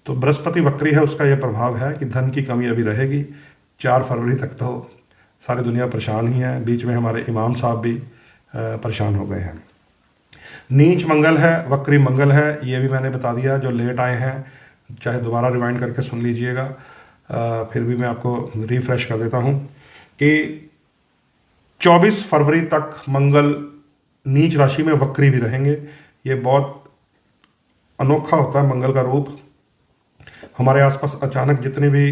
तो बृहस्पति वक्री है, उसका यह प्रभाव है कि धन की कमी अभी रहेगी। 4 फरवरी तक तो सारी दुनिया परेशान ही है। बीच में हमारे इमाम साहब भी परेशान हो गए हैं। नीच मंगल है, वक्री मंगल है, ये भी मैंने बता दिया। जो लेट आए हैं चाहे दोबारा रिवाइंड करके सुन लीजिएगा, फिर भी मैं आपको रिफ्रेश कर देता हूँ कि 24 फरवरी तक मंगल नीच राशि में वक्री भी रहेंगे। ये बहुत अनोखा होता है मंगल का रूप। हमारे आसपास अचानक जितने भी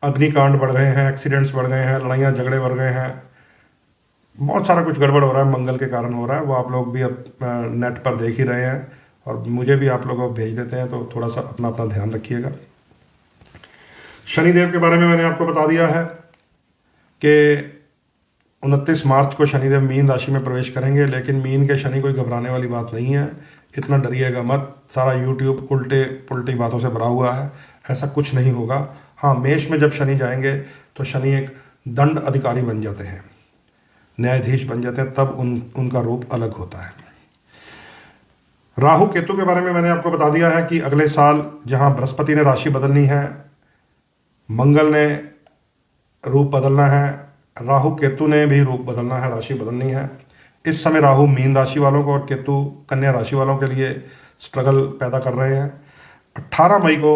अग्निकांड बढ़ गए हैं, एक्सीडेंट्स बढ़ गए हैं, लड़ाइयाँ झगड़े बढ़ गए हैं, बहुत सारा कुछ गड़बड़ हो रहा है, मंगल के कारण हो रहा है। वो आप लोग भी अब नेट पर देख ही रहे हैं और मुझे भी आप लोग भेज देते हैं, तो थोड़ा सा अपना अपना ध्यान रखिएगा। शनिदेव के बारे में मैंने आपको बता दिया है कि 29 मार्च को शनिदेव मीन राशि में प्रवेश करेंगे, लेकिन मीन के शनि कोई घबराने वाली बात नहीं है, इतना डरिएगा मत। सारा यूट्यूब उल्टे पुल्टी बातों से भरा हुआ है, ऐसा कुछ नहीं होगा। हाँ, मेष में जब शनि जाएंगे तो शनि एक दंड अधिकारी बन जाते हैं, न्यायाधीश बन जाते हैं, तब उनका रूप अलग होता है। राहु केतु के बारे में मैंने आपको बता दिया है कि अगले साल जहां बृहस्पति ने राशि बदलनी है, मंगल ने रूप बदलना है, राहु केतु ने भी रूप बदलना है, राशि बदलनी है। इस समय राहु मीन राशि वालों को और केतु कन्या राशि वालों के लिए स्ट्रगल पैदा कर रहे हैं। 18 मई को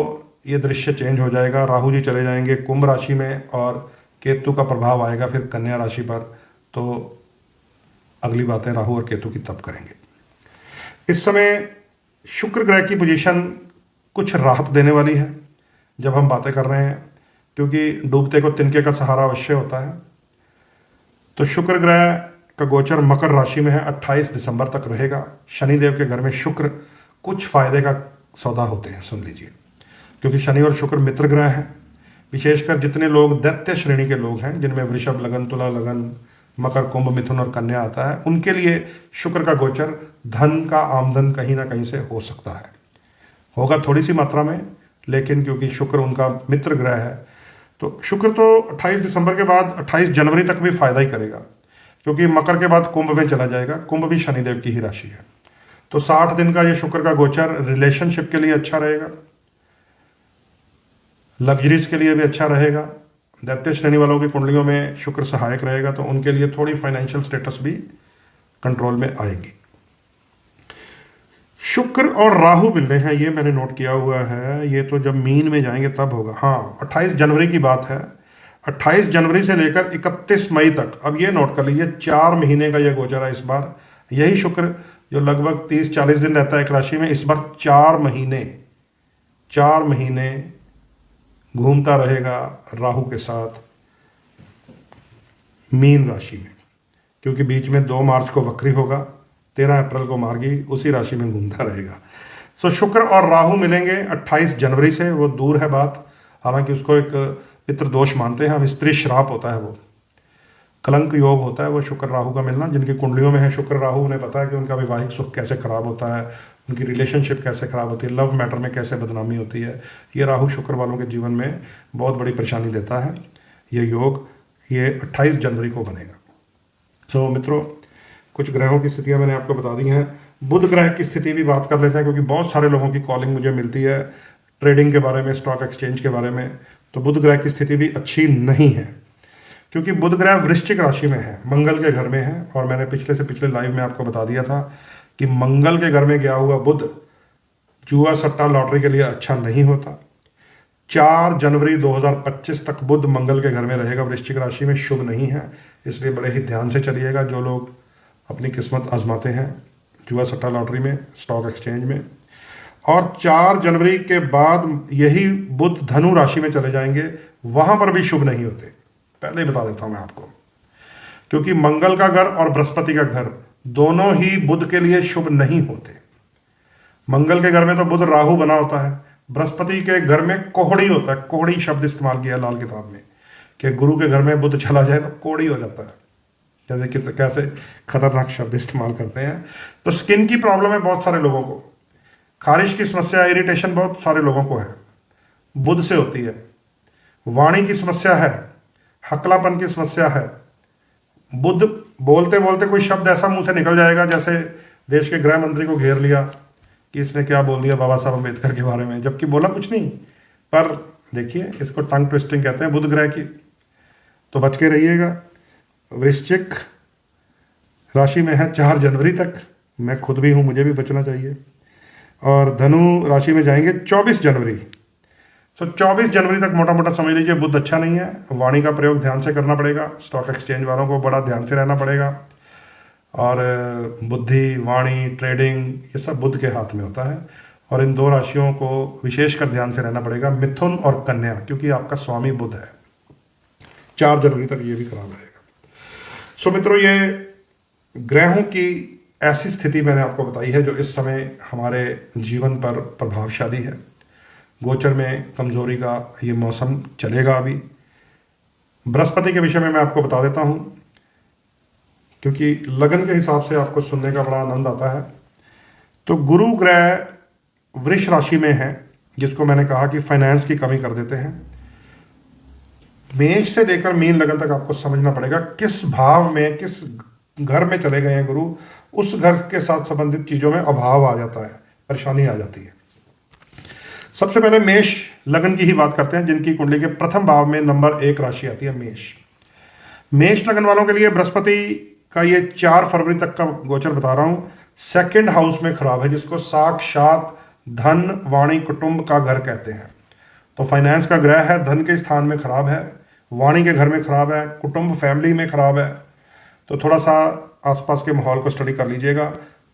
ये दृश्य चेंज हो जाएगा। राहु जी चले जाएंगे कुंभ राशि में और केतु का प्रभाव आएगा फिर कन्या राशि पर। तो अगली बातें राहु और केतु की तब करेंगे। इस समय शुक्र ग्रह की पोजीशन कुछ राहत देने वाली है जब हम बातें कर रहे हैं, क्योंकि डूबते को तिनके का सहारा अवश्य होता है। तो शुक्र ग्रह का गोचर मकर राशि में है, 28 दिसंबर तक रहेगा। शनिदेव के घर में शुक्र कुछ फायदे का सौदा होते हैं, सुन लीजिए, क्योंकि शनि और शुक्र मित्र ग्रह हैं। विशेषकर जितने लोग दैत्य श्रेणी के लोग हैं, जिनमें वृषभ लगन, तुला लगन, मकर, कुंभ, मिथुन और कन्या आता है, उनके लिए शुक्र का गोचर धन का आमदन कहीं ना कहीं से हो सकता है। होगा थोड़ी सी मात्रा में, लेकिन क्योंकि शुक्र उनका मित्र ग्रह है, तो शुक्र तो 28 दिसंबर के बाद 28 जनवरी तक भी फायदा ही करेगा, क्योंकि मकर के बाद कुंभ में चला जाएगा। कुंभ भी शनिदेव की ही राशि है। तो 60 दिन का ये शुक्र का गोचर रिलेशनशिप के लिए अच्छा रहेगा, लग्जरीज के लिए भी अच्छा रहेगा। दैत्य श्रेणी वालों की कुंडलियों में शुक्र सहायक रहेगा, तो उनके लिए थोड़ी फाइनेंशियल स्टेटस भी कंट्रोल में आएगी। शुक्र और राहु मिल रहे हैं, ये मैंने नोट किया हुआ है। ये तो जब मीन में जाएंगे तब होगा। हाँ, 28 जनवरी की बात है। 28 जनवरी से लेकर 31 मई तक, अब ये नोट कर लीजिए, 4 महीने का ये गोचर है इस बार। यही शुक्र जो लगभग 30-40 दिन रहता है एक राशि में, इस बार 4 महीने घूमता रहेगा राहु के साथ मीन राशि में, क्योंकि बीच में 2 मार्च को वक्री होगा, 13 अप्रैल को मार्गी उसी राशि में घूमता रहेगा। सो शुक्र और राहु मिलेंगे 28 जनवरी से। वो दूर है बात, हालांकि उसको एक पितृदोष मानते हैं हम, स्त्री श्राप होता है, वो कलंक योग होता है वो शुक्र राहु का मिलना। जिनकी कुंडलियों में है शुक्र राहु, उन्हें पता है कि उनका वैवाहिक सुख कैसे खराब होता है, उनकी रिलेशनशिप कैसे खराब होती है, लव मैटर में कैसे बदनामी होती है। ये राहु शुक्र वालों के जीवन में बहुत बड़ी परेशानी देता है। ये योग ये 28 जनवरी को बनेगा। सो मित्रों, कुछ ग्रहों की स्थितियां मैंने आपको बता दी हैं। बुध ग्रह की स्थिति भी बात कर लेते हैं, क्योंकि बहुत सारे लोगों की कॉलिंग मुझे मिलती है ट्रेडिंग के बारे में, स्टॉक एक्सचेंज के बारे में। तो बुध ग्रह की स्थिति भी अच्छी नहीं है, क्योंकि बुध ग्रह वृश्चिक राशि में है, मंगल के घर में है। और मैंने पिछले से पिछले लाइव में आपको बता दिया था कि मंगल के घर में गया हुआ बुध जुआ, सट्टा, लॉटरी के लिए अच्छा नहीं होता। 4 जनवरी 2025 तक बुध मंगल के घर में रहेगा, वृश्चिक राशि में, शुभ नहीं है। इसलिए बड़े ही ध्यान से चलिएगा जो लोग अपनी किस्मत आजमाते हैं जुआ, सट्टा, लॉटरी में, स्टॉक एक्सचेंज में। और 4 जनवरी के बाद यही बुध धनु राशि में चले जाएंगे, वहां पर भी शुभ नहीं होते। पहले ही बता देता हूं मैं आपको, क्योंकि मंगल का घर और बृहस्पति का घर दोनों ही बुध के लिए शुभ नहीं होते। मंगल के घर में तो बुध राहु बना होता है, बृहस्पति के घर में कोहड़ी होता है। कोहड़ी शब्द इस्तेमाल किया लाल किताब में कि गुरु के घर में बुध चला जाए तो कोहड़ी हो जाता है। जैसे कि कैसे खतरनाक शब्द इस्तेमाल करते हैं। तो स्किन की प्रॉब्लम है बहुत सारे लोगों को, खारिश की समस्या, इरिटेशन बहुत सारे लोगों को है, बुध से होती है। वाणी की समस्या है, हकलापन की समस्या है। बुध बोलते बोलते कोई शब्द ऐसा मुंह से निकल जाएगा जैसे देश के गृह मंत्री को घेर लिया, कि इसने क्या बोल दिया बाबा साहब अम्बेडकर के बारे में, जबकि बोला कुछ नहीं। पर देखिए, इसको टंग ट्विस्टिंग कहते हैं बुध ग्रह की, तो बच के रहिएगा। वृश्चिक राशि में है 4 जनवरी तक, मैं खुद भी हूँ, मुझे भी बचना चाहिए। और धनु राशि में जाएंगे 24 जनवरी। 24 जनवरी तक मोटा मोटा समझ लीजिए बुध अच्छा नहीं है। वाणी का प्रयोग ध्यान से करना पड़ेगा, स्टॉक एक्सचेंज वालों को बड़ा ध्यान से रहना पड़ेगा। और बुद्धि, वाणी, ट्रेडिंग, ये सब बुध के हाथ में होता है। और इन 2 राशियों को विशेषकर ध्यान से रहना पड़ेगा, मिथुन और कन्या, क्योंकि आपका स्वामी बुध है। 4 जनवरी तक ये भी खराब रहेगा। सो मित्रों, ये ग्रहों की ऐसी स्थिति मैंने आपको बताई है जो इस समय हमारे जीवन पर प्रभावशाली है। गोचर में कमजोरी का ये मौसम चलेगा अभी। बृहस्पति के विषय में मैं आपको बता देता हूं, क्योंकि लगन के हिसाब से आपको सुनने का बड़ा आनंद आता है। तो गुरु ग्रह वृष राशि में है, जिसको मैंने कहा कि फाइनेंस की कमी कर देते हैं। मेष से लेकर मीन लगन तक आपको समझना पड़ेगा किस भाव में, किस घर में चले गए हैं गुरु, उस घर के साथ संबंधित चीजों में अभाव आ जाता है, परेशानी आ जाती है। सबसे पहले मेष लगन की ही बात करते हैं, जिनकी कुंडली के प्रथम भाव में नंबर 1 राशि आती है मेष। मेष लगन वालों के लिए बृहस्पति का ये 4 फरवरी तक का गोचर बता रहा हूं, 2nd हाउस में खराब है, जिसको साक्षात धन, वाणी, कुटुंब का घर कहते हैं। तो फाइनेंस का ग्रह है, धन के स्थान में खराब है, वाणी के घर में खराब है, कुटुंब फैमिली में खराब है। तो थोड़ा सा आसपास के माहौल को स्टडी कर लीजिएगा।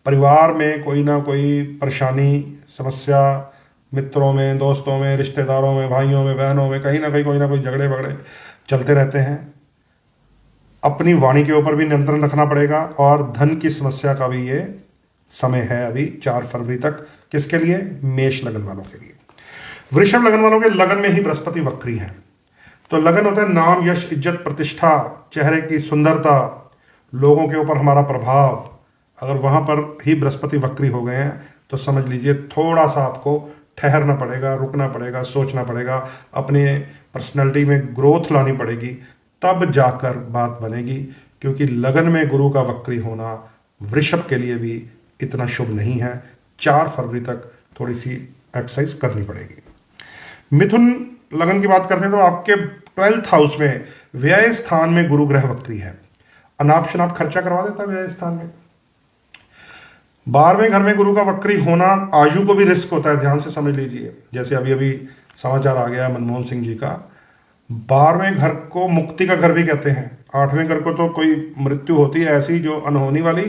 परिवार में कोई ना कोई परेशानी, समस्या, मित्रों में, दोस्तों में, रिश्तेदारों में, भाइयों में, बहनों में, कहीं ना कहीं कोई ना कोई झगड़े बगड़े चलते रहते हैं। अपनी वाणी के ऊपर भी नियंत्रण रखना पड़ेगा। और धन की समस्या का भी ये समय है अभी 4 फरवरी तक। किसके लिए? मेष लगन वालों के लिए। वृषभ लगन वालों के लगन में ही बृहस्पति वक्री है। तो लगन होता है नाम, यश, इज्जत, प्रतिष्ठा, चेहरे की सुंदरता, लोगों के ऊपर हमारा प्रभाव। अगर वहां पर ही बृहस्पति वक्री हो गए हैं तो समझ लीजिए थोड़ा सा आपको ठहरना पड़ेगा, रुकना पड़ेगा, सोचना पड़ेगा, अपने पर्सनैलिटी में ग्रोथ लानी पड़ेगी, तब जाकर बात बनेगी। क्योंकि लगन में गुरु का वक्री होना वृषभ के लिए भी इतना शुभ नहीं है। 4 फरवरी तक थोड़ी सी एक्सरसाइज करनी पड़ेगी। मिथुन लगन की बात करते हैं तो आपके 12th हाउस में व्यय स्थान में गुरु ग्रह वक्री है। अनाप शनाप खर्चा करवा देता है व्यय स्थान में। 12वें घर में गुरु का वक्री होना आयु को भी रिस्क होता है, ध्यान से समझ लीजिए। जैसे अभी अभी समाचार आ गया मनमोहन सिंह जी का। 12वें घर को मुक्ति का घर भी कहते हैं। 8वें घर को तो कोई मृत्यु होती है ऐसी जो अनहोनी वाली,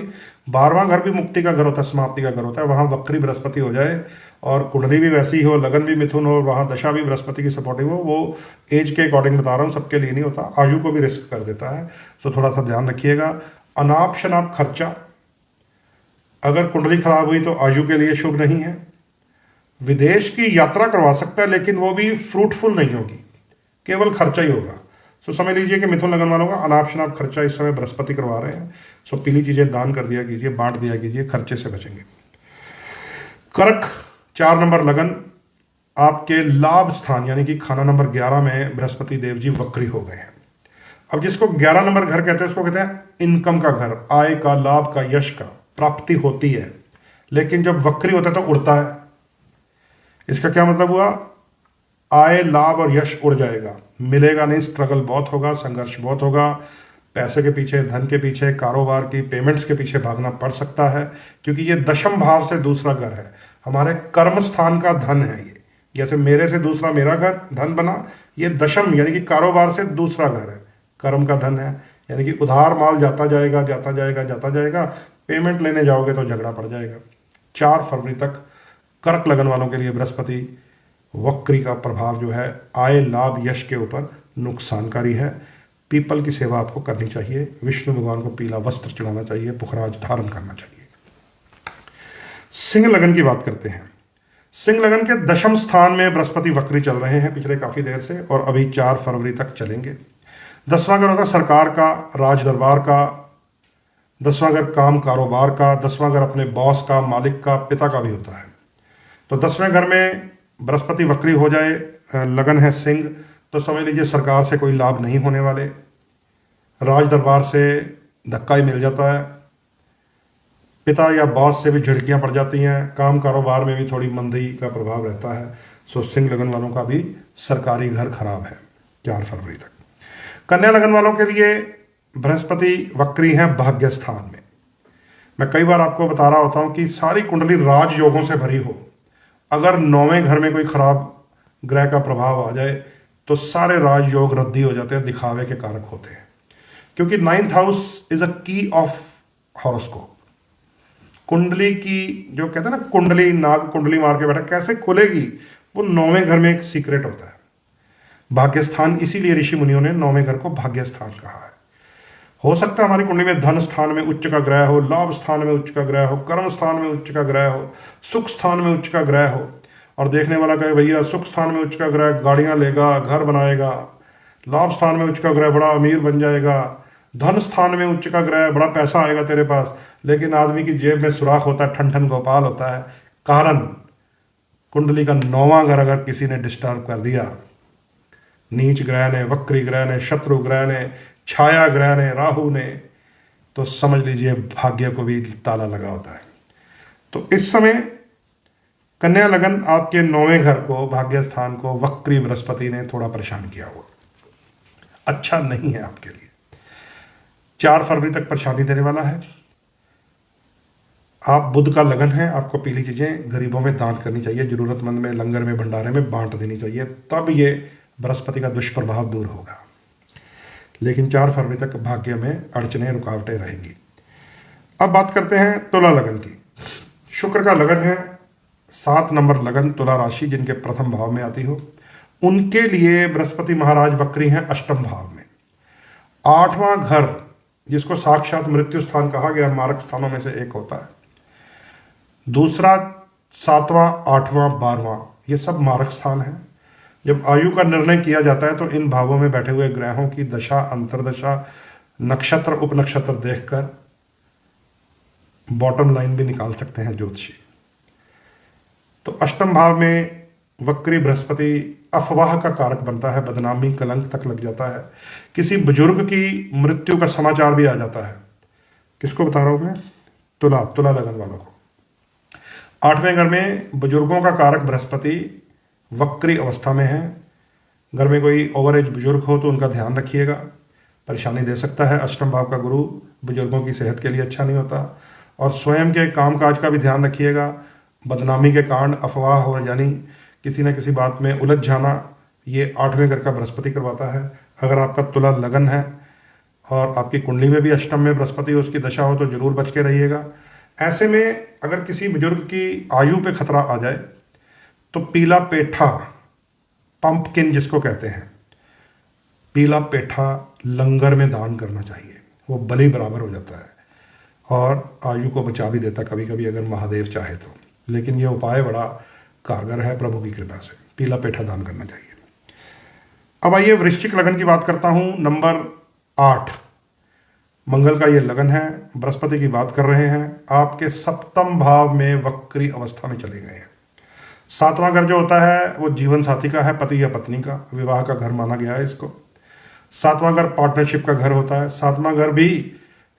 12वां घर भी मुक्ति का घर होता है, समाप्ति का घर होता है। वहां वक्री बृहस्पति हो जाए और कुंडली भी वैसी हो, लगन भी मिथुन हो, वहां दशा भी बृहस्पति की सपोर्टिव हो, वो एज के अकॉर्डिंग बता रहा हूँ, सबके लिए नहीं होता, आयु को भी रिस्क कर देता है। तो थोड़ा सा ध्यान रखिएगा। अनाप शनाप खर्चा, अगर कुंडली खराब हुई तो आयु के लिए शुभ नहीं है। विदेश की यात्रा करवा सकता है लेकिन वो भी फ्रूटफुल नहीं होगी, केवल खर्चा ही होगा। सो समझ लीजिए कि मिथुन लगन वालों का अनाप शनाप खर्चा इस समय बृहस्पति करवा रहे हैं। सो पीली चीजें दान कर दिया कीजिए, बांट दिया कीजिए, खर्चे से बचेंगे। कर्क 4 नंबर लगन, आपके लाभ स्थान यानी कि खाना नंबर 11 में बृहस्पति देव जी वक्री हो गए हैं। अब जिसको 11 नंबर घर कहते हैं उसको कहते हैं इनकम का घर, आय का, लाभ का, यश का प्राप्ति होती है। लेकिन जब वक्री होता है तो उड़ता है। इसका क्या मतलब हुआ? आय, लाभ और यश उड़ जाएगा, मिलेगा नहीं, स्ट्रगल बहुत होगा, संघर्ष बहुत होगा, पैसे के पीछे, धन के पीछे, कारोबार की पेमेंट्स के पीछे भागना पड़ सकता है। क्योंकि ये दशम भाव से दूसरा घर है, हमारे कर्म स्थान का धन है ये। जैसे मेरे से दूसरा मेरा घर धन बना, ये दशम यानी कि कारोबार से दूसरा घर है, कर्म का धन है। यानी कि उधार माल जाता जाएगा, जाता जाएगा, जाता जाएगा, पेमेंट लेने जाओगे तो झगड़ा पड़ जाएगा। 4 फरवरी तक कर्क लगन वालों के लिए बृहस्पति वक्री का प्रभाव जो है आय, लाभ, यश के ऊपर नुकसानकारी है। पीपल की सेवा आपको करनी चाहिए, विष्णु भगवान को पीला वस्त्र चढ़ाना चाहिए, पुखराज धारण करना चाहिए। सिंह लगन की बात करते हैं। सिंह लगन के दशम स्थान में बृहस्पति वक्री चल रहे हैं पिछले काफी देर से और अभी 4 फरवरी तक चलेंगे। 10वां घर होता है सरकार का, राज दरबार का। 10वां घर काम कारोबार का। 10वां घर अपने बॉस का, मालिक का, पिता का भी होता है। तो 10वें घर में बृहस्पति वक्री हो जाए, लगन है सिंह, तो समझ लीजिए सरकार से कोई लाभ नहीं होने वाले, राज दरबार से धक्का ही मिल जाता है। पिता या बॉस से भी झिड़कियां पड़ जाती हैं, काम कारोबार में भी थोड़ी मंदी का प्रभाव रहता है। सो सिंह लगन वालों का भी सरकारी घर खराब है 4 फरवरी तक। कन्या लगन वालों के लिए बृहस्पति वक्री हैं भाग्य स्थान में। मैं कई बार आपको बता रहा होता हूं कि सारी कुंडली राजयोगों से भरी हो, अगर 9वें घर में कोई खराब ग्रह का प्रभाव आ जाए तो सारे राजयोग रद्दी हो जाते हैं, दिखावे के कारक होते हैं। क्योंकि 9th हाउस इज अ की ऑफ हॉरोस्कोप। कुंडली की जो कहते हैं ना, कुंडली नाग कुंडली मार के बैठा कैसे खुलेगी, वो 9वें घर में एक सीक्रेट होता है। भाग्य स्थान, इसीलिए ऋषि मुनियों ने 9वें घर को भाग्य स्थान कहा है। हो सकता है हमारी कुंडली में धन स्थान में उच्च का ग्रह हो, लाभ स्थान में उच्च का ग्रह हो, कर्म स्थान में उच्च का ग्रह हो, सुख स्थान में उच्च का ग्रह हो, और देखने वाला कहे भैया सुख स्थान में उच्च का ग्रह गाड़ियां लेगा, घर बनाएगा, लाभ स्थान में उच्च का ग्रह बड़ा अमीर बन जाएगा, धन स्थान में उच्च का ग्रह बड़ा पैसा आएगा तेरे पास, लेकिन आदमी की जेब में सुराख होता है, ठन ठन गोपाल होता है। कारण कुंडली का 9वां घर अगर किसी ने डिस्टर्ब कर दिया, नीच ग्रह ने, वक्री ग्रह ने, शत्रु ग्रह ने, छाया ग्रह ने, राहु ने, तो समझ लीजिए भाग्य को भी ताला लगा होता है। तो इस समय कन्या लगन आपके 9वें घर को, भाग्य स्थान को वक्री बृहस्पति ने थोड़ा परेशान किया हुआ, अच्छा नहीं है आपके लिए। 4 फरवरी तक परेशानी देने वाला है। आप बुध का लगन है, आपको पीली चीजें गरीबों में दान करनी चाहिए, जरूरतमंद में, लंगर में, भंडारे में बांट देनी चाहिए, तब ये बृहस्पति का दुष्प्रभाव दूर होगा। लेकिन 4 फरवरी तक भाग्य में अड़चने, रुकावटें रहेंगी। अब बात करते हैं तुला लगन की। शुक्र का लगन है, 7 नंबर लगन तुला राशि, जिनके प्रथम भाव में आती हो, उनके लिए बृहस्पति महाराज वक्री हैं अष्टम भाव में। 8वां घर, जिसको साक्षात मृत्यु स्थान कहा गया, मारक स्थानों में से एक होता है। दूसरा, 7वां, 8वां, 12वां, ये सब मारक स्थान है। जब आयु का निर्णय किया जाता है तो इन भावों में बैठे हुए ग्रहों की दशा, अंतरदशा, नक्षत्र, उपनक्षत्र देखकर बॉटम लाइन भी निकाल सकते हैं ज्योतिषी। तो अष्टम भाव में वक्री बृहस्पति अफवाह का कारक बनता है, बदनामी, कलंक तक लग जाता है। किसी बुजुर्ग की मृत्यु का समाचार भी आ जाता है। किसको बता रहा हूं मैं? तुला लगन वालों को। 8वें घर में बुजुर्गों का कारक बृहस्पति वक्री अवस्था में है। घर में कोई ओवर एज बुजुर्ग हो तो उनका ध्यान रखिएगा, परेशानी दे सकता है। अष्टम भाव का गुरु बुजुर्गों की सेहत के लिए अच्छा नहीं होता। और स्वयं के कामकाज का भी ध्यान रखिएगा। बदनामी के कारण, अफवाह हो यानी किसी न किसी बात में उलझ जाना, ये 8वें घर का बृहस्पति करवाता है। अगर आपका तुला लगन है और आपकी कुंडली में भी अष्टम में बृहस्पति उसकी दशा हो तो जरूर बच के रहिएगा। ऐसे में अगर किसी बुजुर्ग की आयु पे खतरा आ जाए तो पीला पेठा, पंपकिन जिसको कहते हैं, पीला पेठा लंगर में दान करना चाहिए। वो बलि बराबर हो जाता है और आयु को बचा भी देता कभी कभी, अगर महादेव चाहे तो। लेकिन ये उपाय बड़ा कारगर है प्रभु की कृपा से। पीला पेठा दान करना चाहिए। अब आइए वृश्चिक लगन की बात करता हूं। नंबर 8 मंगल का ये लगन है। बृहस्पति की बात कर रहे हैं। आपके 7वें भाव में वक्री अवस्था में चले गए हैं। 7वां घर जो होता है वो जीवन साथी का है, पति या पत्नी का, विवाह का घर माना गया है इसको। 7वां घर पार्टनरशिप का घर होता है। 7वां घर भी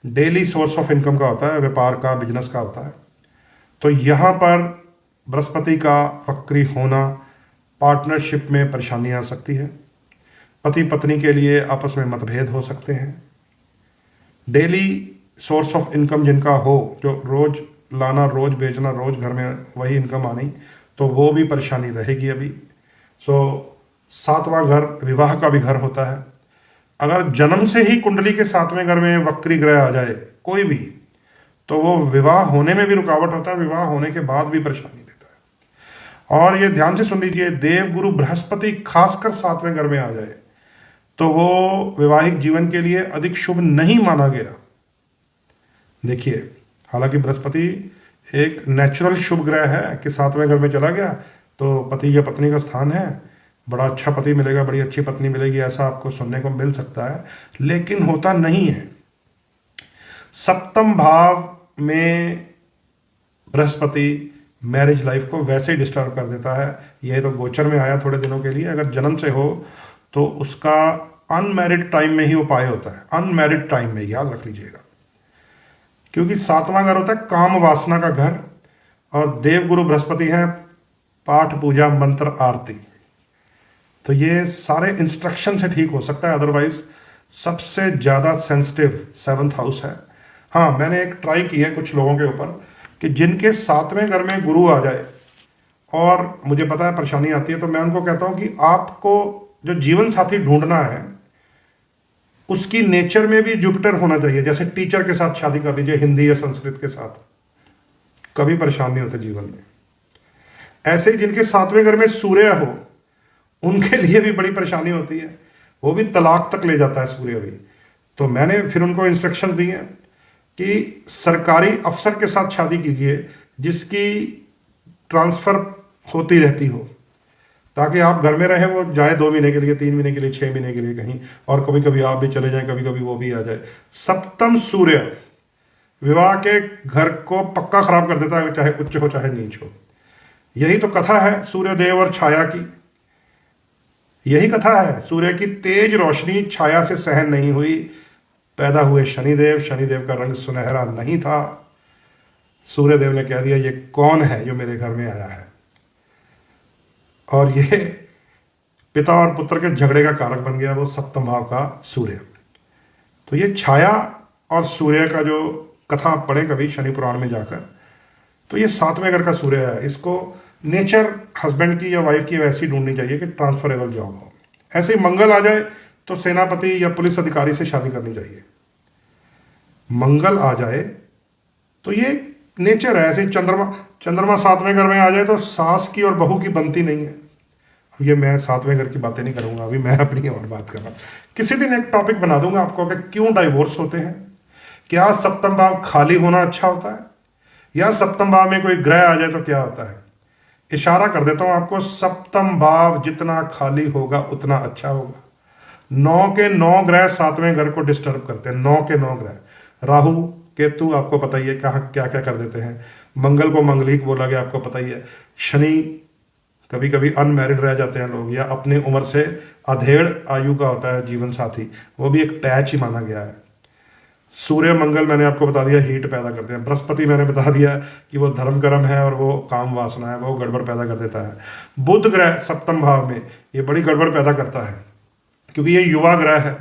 डेली सोर्स ऑफ इनकम का होता है, व्यापार का, बिजनेस का होता है। तो यहाँ पर बृहस्पति का वक्री होना पार्टनरशिप में परेशानी आ सकती है। पति पत्नी के लिए आपस में मतभेद हो सकते हैं। डेली सोर्स ऑफ इनकम जिनका हो, जो रोज लाना, रोज बेचना, रोज घर में वही इनकम आनी, तो वो भी परेशानी रहेगी अभी। 7वां घर विवाह का भी घर होता है। अगर जन्म से ही कुंडली के 7वें घर में वक्री ग्रह आ जाए कोई भी, तो वो विवाह होने में भी रुकावट होता है, विवाह होने के बाद भी परेशानी देता है। और ये ध्यान से सुन लीजिए, देव गुरु बृहस्पति खासकर 7वें घर में आ जाए तो वो वैवाहिक जीवन के लिए अधिक शुभ नहीं माना गया। देखिए, हालांकि बृहस्पति एक नेचुरल शुभ ग्रह है कि 7वें घर में चला गया तो पति या पत्नी का स्थान है, बड़ा अच्छा पति मिलेगा, बड़ी अच्छी पत्नी मिलेगी, ऐसा आपको सुनने को मिल सकता है, लेकिन होता नहीं है। 7वें भाव में बृहस्पति मैरिज लाइफ को वैसे ही डिस्टर्ब कर देता है। यह तो गोचर में आया थोड़े दिनों के लिए। अगर जन्म से हो तो उसका अनमैरिड टाइम में ही उपाय होता है, अनमैरिड टाइम में, याद रख लीजिएगा। क्योंकि सातवां घर होता है काम वासना का घर, और देवगुरु बृहस्पति हैं पाठ पूजा मंत्र आरती। तो ये सारे इंस्ट्रक्शन से ठीक हो सकता है, अदरवाइज सबसे ज़्यादा सेंसिटिव सेवन्थ हाउस है। हाँ, मैंने एक ट्राई की है कुछ लोगों के ऊपर कि जिनके सातवें घर में गुरु आ जाए और मुझे पता है परेशानी आती है, तो मैं उनको कहता हूँ कि आपको जो जीवन साथी ढूंढना है उसकी नेचर में भी जुपिटर होना चाहिए। जैसे टीचर के साथ शादी कर लीजिए, हिंदी या संस्कृत के साथ, कभी परेशान नहीं होते जीवन में। ऐसे ही जिनके सातवें घर में सूर्य हो उनके लिए भी बड़ी परेशानी होती है, वो भी तलाक तक ले जाता है सूर्य भी। तो मैंने फिर उनको इंस्ट्रक्शन दी हैं कि सरकारी अफसर के साथ शादी कीजिए जिसकी ट्रांसफर होती रहती हो, ताकि आप घर में रहें, वो जाए 2 महीने के लिए, 3 महीने के लिए, 6 महीने के लिए कहीं, और कभी कभी आप भी चले जाएं, कभी कभी वो भी आ जाए। सप्तम सूर्य विवाह के घर को पक्का खराब कर देता है, चाहे उच्च हो चाहे नीच हो। यही तो कथा है सूर्य देव और छाया की, यही कथा है। सूर्य की तेज रोशनी छाया से सहन नहीं हुई, पैदा हुए शनिदेव। शनिदेव का रंग सुनहरा नहीं था। सूर्यदेव ने कह दिया ये कौन है जो मेरे घर में आया है, और ये पिता और पुत्र के झगड़े का कारक बन गया, वो सप्तम भाव का सूर्य। तो ये छाया और सूर्य का जो कथा आप पढ़े कभी शनि पुराण में जाकर, तो ये सातवें घर का सूर्य है। इसको नेचर हस्बैंड की या वाइफ की वैसी ढूंढनी चाहिए कि ट्रांसफरेबल जॉब हो। ऐसे ही मंगल आ जाए तो सेनापति या पुलिस अधिकारी से शादी करनी चाहिए। मंगल आ जाए तो ये नेचर है। ऐसे ही चंद्रमा सातवें घर में आ जाए तो सास की और बहू की बनती नहीं है। अब ये मैं सातवें घर की बातें नहीं करूंगा, अभी मैं अपनी और बात कर रहा हूं। किसी दिन एक टॉपिक बना दूंगा आपको कि क्यों डाइवोर्स होते हैं। क्या सप्तम भाव खाली होना अच्छा होता है, या सप्तम भाव में कोई ग्रह आ जाए तो क्या होता है। इशारा कर देता हूं आपको, सप्तम भाव जितना खाली होगा उतना अच्छा होगा। 9 के 9 ग्रह सातवें घर को डिस्टर्ब करते हैं। 9 के 9 ग्रह, राहु केतु आपको पता ही है कहाँ क्या क्या कर देते हैं। मंगल को मंगलिक बोला गया, आपको पता ही है। शनि, कभी कभी अनमैरिड रह जाते हैं लोग, या अपने उम्र से अधेड़ आयु का होता है जीवन साथी, वो भी एक पैच ही माना गया है। सूर्य मंगल मैंने आपको बता दिया हीट पैदा करते हैं। बृहस्पति मैंने बता दिया कि वो धर्म कर्म है और वो काम वासना है, वो गड़बड़ पैदा कर देता है। बुध ग्रह सप्तम भाव में ये बड़ी गड़बड़ पैदा करता है, क्योंकि ये युवा ग्रह है।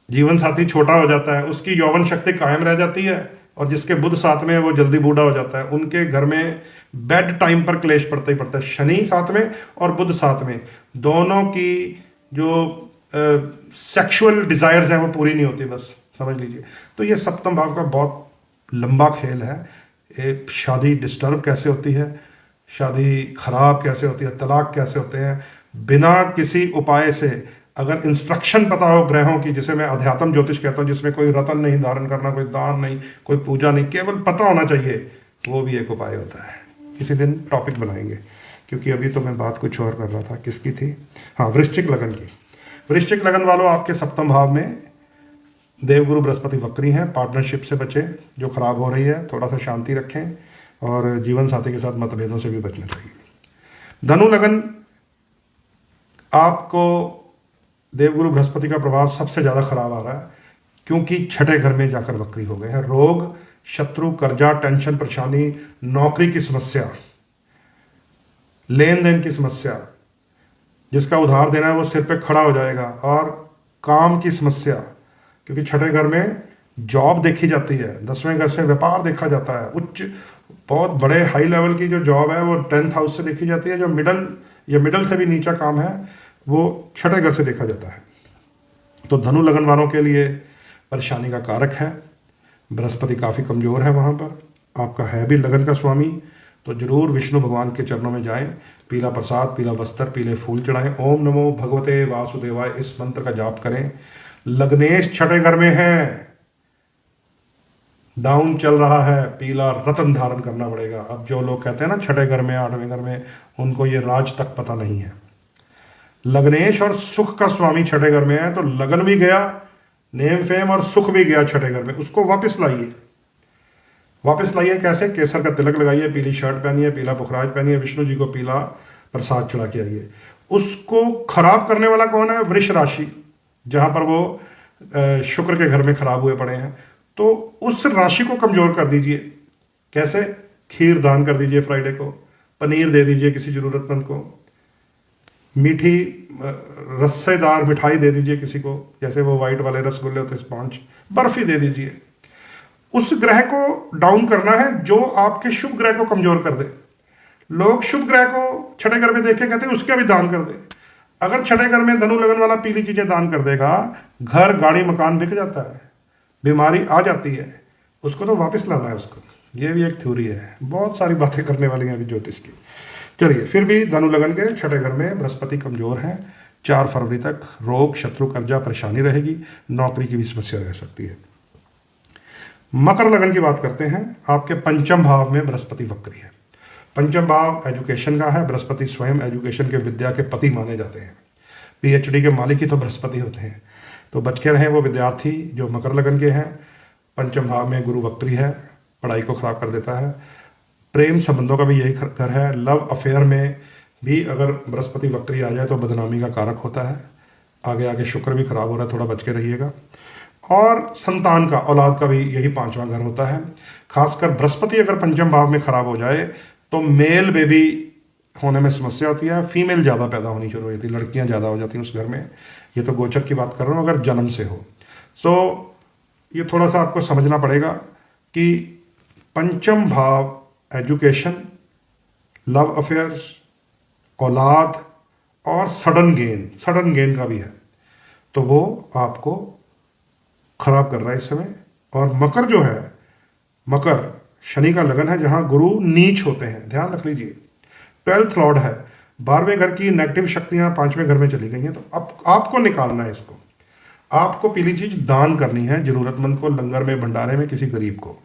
जीवन साथी छोटा हो जाता है, उसकी यौवन शक्ति कायम रह जाती है, और जिसके बुध साथ में है वो जल्दी बूढ़ा हो जाता है। उनके घर में बेड टाइम पर क्लेश पड़ता ही पड़ता है। शनि साथ में और बुध साथ में, दोनों की जो सेक्सुअल डिजायर्स हैं वो पूरी नहीं होती, बस समझ लीजिए। तो ये सप्तम भाव का बहुत लंबा खेल है। एक शादी डिस्टर्ब कैसे होती है, शादी खराब कैसे होती है, तलाक कैसे होते हैं, बिना किसी उपाय से। अगर इंस्ट्रक्शन पता हो ग्रहों की, जिसे मैं अध्यात्म ज्योतिष कहता हूँ, जिसमें कोई रतन नहीं धारण करना, कोई दान नहीं, कोई पूजा नहीं, केवल पता होना चाहिए, वो भी एक उपाय होता है। किसी दिन टॉपिक बनाएंगे, क्योंकि अभी तो मैं बात कुछ और कर रहा था। किसकी थी? हाँ, वृश्चिक लगन की। वृश्चिक लगन वालों, आपके सप्तम भाव में देवगुरु बृहस्पति वक्री हैं। पार्टनरशिप से बचें जो खराब हो रही है, थोड़ा सा शांति रखें, और जीवन साथी के साथ मतभेदों से भी बचना चाहिए। धनु लगन, आपको देवगुरु बृहस्पति का प्रभाव सबसे ज़्यादा खराब आ रहा है, क्योंकि छठे घर में जाकर वक्री हो गए हैं। रोग, शत्रु, कर्जा, टेंशन, परेशानी, नौकरी की समस्या, लेन देन की समस्या, जिसका उधार देना है वो सिर पे खड़ा हो जाएगा, और काम की समस्या, क्योंकि छठे घर में जॉब देखी जाती है, 10वें घर से व्यापार देखा जाता है। उच्च बहुत बड़े हाई लेवल की जो जॉब है वो 10th हाउस से देखी जाती है। जो मिडल या मिडल से भी नीचा काम है वो छठे घर से देखा जाता है। तो धनु लगन वालों के लिए परेशानी का कारक है। बृहस्पति काफ़ी कमज़ोर है वहाँ पर, आपका है भी लगन का स्वामी। तो जरूर विष्णु भगवान के चरणों में जाएं, पीला प्रसाद, पीला वस्त्र, पीले फूल चढ़ाएं। ओम नमो भगवते वासुदेवाय, इस मंत्र का जाप करें। लग्नेश छठे घर में है, डाउन चल रहा है, पीला रतन धारण करना पड़ेगा। अब जो लोग कहते हैं ना छठे घर में, 8वें घर में, उनको ये राज तक पता नहीं है। लग्नेश और सुख का स्वामी छठे घर में है, तो लगन भी गया, नेम फेम और सुख भी गया छठे घर में। उसको वापस लाइए। वापस लाइए कैसे? केसर का तिलक लगाइए, पीली शर्ट पहनिए, पीला पुखराज पहनिए, विष्णु जी को पीला प्रसाद चढ़ा के आइए। उसको खराब करने वाला कौन है? वृष राशि, जहां पर वो शुक्र के घर में खराब हुए पड़े हैं। तो उस राशि को कमजोर कर दीजिए। कैसे? खीर दान कर दीजिए फ्राइडे को, पनीर दे दीजिए किसी जरूरतमंद को, मीठी रस्सेदार मिठाई दे दीजिए किसी को, जैसे वो वाइट वाले रसगुल्ले होते हैं स्पॉन्ज, बर्फी दे दीजिए। उस ग्रह को डाउन करना है जो आपके शुभ ग्रह को कमजोर कर दे। लोग शुभ ग्रह को छठे घर में देखे कहते हैं उसका भी दान कर दे। अगर छठे घर में धनु लगन वाला पीली चीजें दान कर देगा, घर गाड़ी मकान बिक जाता है, बीमारी आ जाती है, उसको तो वापस लाना है उसको। ये भी एक थ्योरी है, बहुत सारी बातें करने वाली हैं अभी ज्योतिष की। चलिए, फिर भी धनु लगन के छठे घर में बृहस्पति कमजोर हैं। 4 फरवरी तक रोग, शत्रु, कर्जा, परेशानी रहेगी, नौकरी की भी समस्या रह सकती है। मकर लगन की बात करते हैं। आपके पंचम भाव में बृहस्पति वक्री है। पंचम भाव एजुकेशन का है। बृहस्पति स्वयं एजुकेशन के, विद्या के पति माने जाते हैं। पीएचडी के मालिक ही तो बृहस्पति होते हैं। तो बच के रहें वो विद्यार्थी जो मकर लगन के हैं। पंचम भाव में गुरु वक्री है, पढ़ाई को खराब कर देता है। प्रेम संबंधों का भी यही घर है। लव अफेयर में भी अगर बृहस्पति वक्री आ जाए तो बदनामी का कारक होता है। आगे आगे शुक्र भी खराब हो रहा है, थोड़ा बच के रहिएगा। और संतान का, औलाद का भी यही 5वां घर होता है। खासकर बृहस्पति अगर पंचम भाव में खराब हो जाए तो मेल बेबी होने में समस्या होती है, फीमेल ज़्यादा पैदा होनी शुरू हो जाती है, लड़कियां ज़्यादा हो जाती हैं उस घर में। ये तो गोचर की बात कर रहा हूँ, अगर जन्म से हो। सो ये थोड़ा सा आपको समझना पड़ेगा कि पंचम भाव एजुकेशन, लव अफेयर्स, औलाद और सडन गेन का भी है, तो वो आपको खराब कर रहा है इस समय। और मकर जो है, मकर शनि का लगन है जहां गुरु नीच होते हैं, ध्यान रख लीजिए। 12th लॉर्ड है। 12वें घर की नेगेटिव शक्तियां 5वें घर में चली गई हैं, तो अब आपको निकालना है इसको। आपको पीली चीज दान करनी है जरूरतमंद को, लंगर में, भंडारे में, किसी गरीब को।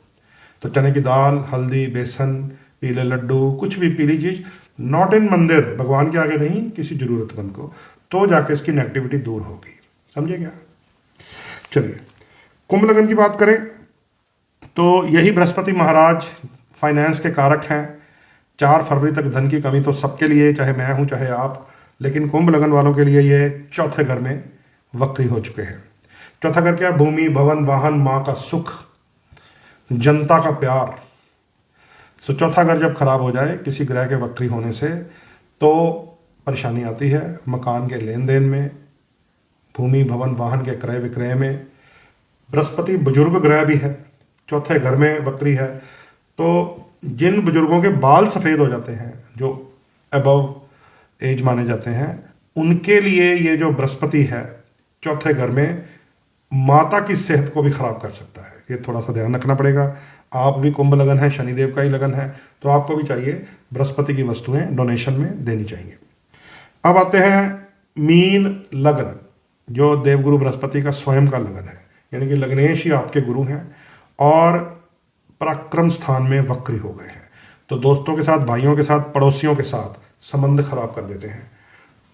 तो चने की दाल, हल्दी, बेसन, पीले लड्डू, कुछ भी पीली चीज, नॉट इन मंदिर, भगवान के आगे नहीं, किसी जरूरतमंद को, तो जाके इसकी नेगेटिविटी दूर होगी। समझे क्या? चलिए, कुंभ लगन की बात करें तो यही बृहस्पति महाराज फाइनेंस के कारक हैं। 4 फरवरी तक धन की कमी तो सबके लिए, चाहे मैं हूं चाहे आप, लेकिन कुंभ लगन वालों के लिए ये चौथे घर में वक्री हो चुके हैं। चौथा घर क्या? भूमि, भवन, वाहन, माँ का सुख, जनता का प्यार। सो चौथा घर जब खराब हो जाए किसी ग्रह के वक्री होने से तो परेशानी आती है। मकान के लेन देन में, भूमि, भवन, वाहन के क्रय विक्रय में। बृहस्पति बुजुर्ग ग्रह भी है, चौथे घर में वक्री है, तो जिन बुजुर्गों के बाल सफ़ेद हो जाते हैं, जो अबव एज माने जाते हैं, उनके लिए ये जो बृहस्पति है चौथे घर में माता की सेहत को भी खराब कर सकता है। ये थोड़ा सा ध्यान रखना पड़ेगा। आप भी कुंभ लगन है, शनिदेव का ही लगन है, तो आपको भी चाहिए बृहस्पति की वस्तुएं डोनेशन में देनी चाहिए। अब आते हैं मीन लगन, जो देवगुरु बृहस्पति का स्वयं का लगन है, यानी कि लग्नेश ही आपके गुरु हैं और पराक्रम स्थान में वक्री हो गए हैं। तो दोस्तों के साथ, भाइयों के साथ, पड़ोसियों के साथ संबंध खराब कर देते हैं।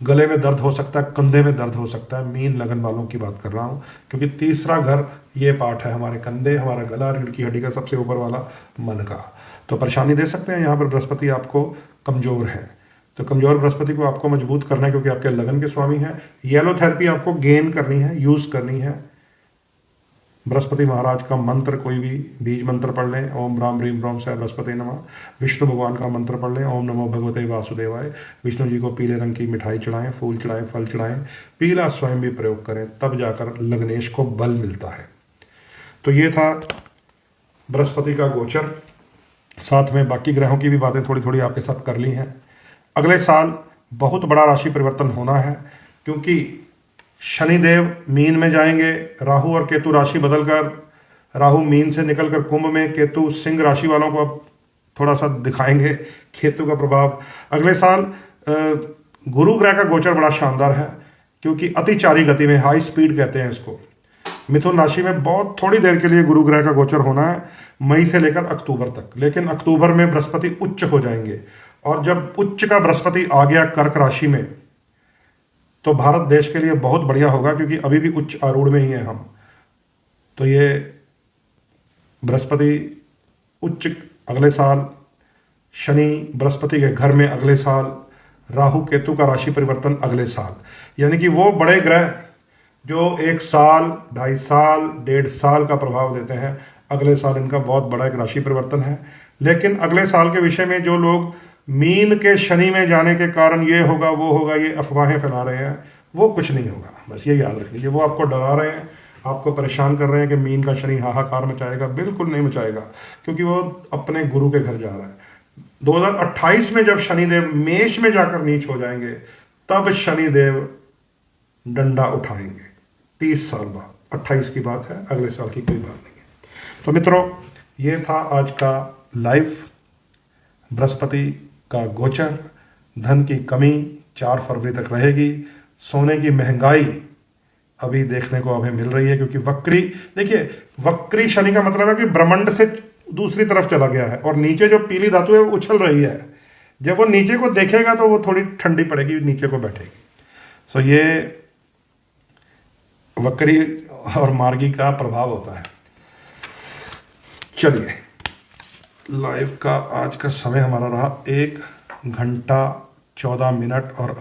गले में दर्द हो सकता है, कंधे में दर्द हो सकता है। मीन लगन वालों की बात कर रहा हूँ, क्योंकि तीसरा घर ये पार्ट है, हमारे कंधे, हमारा गला, रीढ़ की हड्डी का सबसे ऊपर वाला मन का, तो परेशानी दे सकते हैं। यहाँ पर बृहस्पति आपको कमजोर है, तो कमजोर बृहस्पति को आपको मजबूत करना है, क्योंकि आपके लगन के स्वामी हैं। येलो थेरेपी आपको गेन करनी है, यूज करनी है। बृहस्पति महाराज का मंत्र, कोई भी बीज मंत्र पढ़ लें, ओम राम ह्रीम रोम से बृहस्पति नमः। विष्णु भगवान का मंत्र पढ़ लें, ओम नमो भगवते वासुदेवाय। विष्णु जी को पीले रंग की मिठाई चढ़ाएं, फूल चढ़ाएं, फल चढ़ाएं, पीला स्वयं भी प्रयोग करें, तब जाकर लग्नेश को बल मिलता है। तो ये था बृहस्पति का गोचर, साथ में बाकी ग्रहों की भी बातें थोड़ी थोड़ी आपके साथ कर ली हैं। अगले साल बहुत बड़ा राशि परिवर्तन होना है, क्योंकि शनिदेव मीन में जाएंगे, राहु और केतु राशि बदलकर, राहु मीन से निकलकर कुंभ में, केतु सिंह राशि वालों को अब थोड़ा सा दिखाएंगे केतु का प्रभाव। अगले साल गुरु ग्रह का गोचर बड़ा शानदार है, क्योंकि अतिचारी गति में, हाई स्पीड कहते हैं इसको, मिथुन राशि में बहुत थोड़ी देर के लिए गुरु ग्रह का गोचर होना है, मई से लेकर अक्टूबर तक। लेकिन अक्टूबर में बृहस्पति उच्च हो जाएंगे, और जब उच्च का बृहस्पति आ गया कर्क राशि में, तो भारत देश के लिए बहुत बढ़िया होगा, क्योंकि अभी भी उच्च आरूढ़ में ही हैं हम। तो ये बृहस्पति उच्च अगले साल, शनि बृहस्पति के घर में अगले साल, राहु केतु का राशि परिवर्तन अगले साल। यानी कि वो बड़े ग्रह जो 1 साल, 2.5 साल, 1.5 साल का प्रभाव देते हैं, अगले साल इनका बहुत बड़ा एक राशि परिवर्तन है। लेकिन अगले साल के विषय में जो लोग मीन के शनि में जाने के कारण ये होगा वो होगा, ये अफवाहें फैला रहे हैं, वो कुछ नहीं होगा, बस ये याद रख लीजिए। वो आपको डरा रहे हैं, आपको परेशान कर रहे हैं कि मीन का शनि हाहाकार मचाएगा, बिल्कुल नहीं मचाएगा, क्योंकि वो अपने गुरु के घर जा रहा है। 2028 में जब शनिदेव मेष में जाकर नीच हो जाएंगे, तब शनिदेव डंडा उठाएंगे 30 साल बाद। 28 की बात है, अगले साल की कोई बात नहीं है। तो मित्रों, ये था आज का लाइव। बृहस्पति का गोचर, धन की कमी 4 फरवरी तक रहेगी। सोने की महंगाई अभी देखने को हमें मिल रही है, क्योंकि वक्री, देखिए वक्री शनि का मतलब है कि ब्रह्मांड से दूसरी तरफ चला गया है और नीचे जो पीली धातु है वो उछल रही है। जब वो नीचे को देखेगा तो वो थोड़ी ठंडी पड़ेगी, नीचे को बैठेगी। सो ये वक्री और मार्गी का प्रभाव होता है। चलिए, लाइव का आज का समय हमारा रहा 1 घंटा 14 मिनट और